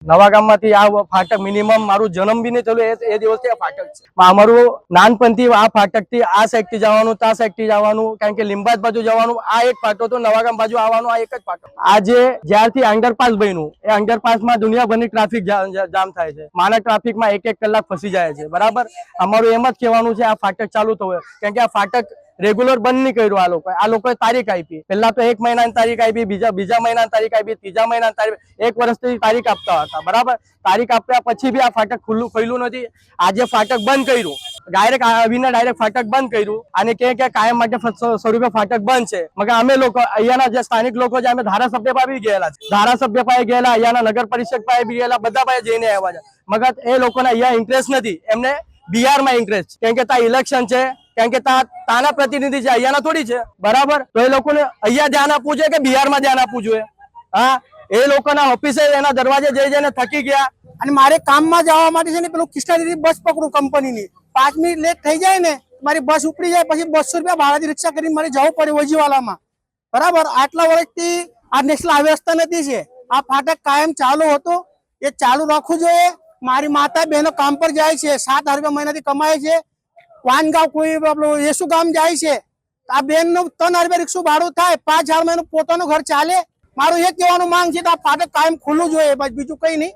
નવા ગામમાંથી આ ફાટક મિનિમમ મારું જન્મ બી નહીં થયેલું એ દિવસથી આ ફાટક છે. અમારું નાનપણથી આ ફાટકથી આ સાઈડથી જવાનું, તા સાઈડથી જવાનું, કારણ કે લીંબાજ બાજુ જવાનું આ એક ફાટો હતો, નવા ગામ બાજુ આવવાનું આ એક જ ફાટો. આજે જ્યારથી અંડરપાસ બન્યું એ અંડરપાસમાં દુનિયાભરની ટ્રાફિક જામ થાય છે. માણસ ટ્રાફિકમાં 1-1 કલાક ફસી જાય છે. બરાબર, અમારું એમ જ કહેવાનું છે આ ફાટક ચાલુ થવું, કારણ કે આ ફાટક રેગ્યુલર બંધ નહીં કર્યું. આ લોકોએ તારીખ આપી, પહેલા તો 1 મહિનાની તારીખ આપી, બીજા મહિનાની તારીખ આપી, ત્રીજા મહિનાની તારીખ, 1 વર્ષથી તારીખ આપતા હતા. બરાબર, તારીખ આપ્યા પછી બી આ ફાટક ખુલ્લું નથી. આજે ફાટક બંધ કર્યું, ડાયરેક્ટ આવીને ડાયરેક્ટ ફાટક બંધ કર્યું અને કે કાયમ માટે સ્વરૂપે ફાટક બંધ છે. મગર અમે લોકો અહીંયાના જે સ્થાનિક લોકો છે અમે ધારાસભ્ય પાસે બી ગયેલા છે, ધારાસભ્ય પાસે ગયેલા, અહીંયાના નગર પરિષદ પાસે બી ગયેલા, બધા પાસે જઈને આવ્યા છે. મગર એ લોકોને અહીંયા ઇન્ટરેસ્ટ નથી, એમને બિહારમાં ઇન્ટરેસ્ટ, કેમ કે ત્યાં ઇલેક્શન છે, કારણ કે તાના પ્રતિનિધિ છે, અહીંયાના થોડી છે. બરાબર, તો એ લોકોને અહીંયા ધ્યાન આપવું જોઈએ કે બિહારમાં ધ્યાન આપવું જોઈએ? હા, એ લોકોના ઓફિસે એના દરવાજે જઈને થકી ગયા. અને મારે કામમાં જવા માટે છે ને પેલું કૃષ્ણાજી બસ પકડું કંપનીની, 5 મિનિટ લેટ થઈ જાય ને મારી બસ ઉપડી જાય, પછી 200 રૂપિયા ભાડાથી રિક્ષા કરીને મારે જવું પડે વજીવાલામાં. બરાબર, આટલા વર્ષથી આ નેશનલ હાઈવે રસ્તા નથી છે. આ ફાટક કાયમ ચાલુ હતું, એ ચાલુ રાખવું જોઈએ. મારી માતા બહેનો કામ પર જાય છે, 7,000 રૂપિયા મહિનાથી કમાય છે. વાનગાંવ કોઈ આપણું યેસુ ગામ જાય છે, આ બેન નું 3,000 રૂપિયા રિક્ષા ભાડું થાય, 5,000 મહિનો પોતાનું ઘર ચાલે. મારું એ કહેવાનું માંગ છે કે આ ફાટક કાયમ ખુલ્લું જોઈએ, બસ બીજું કઈ નહીં.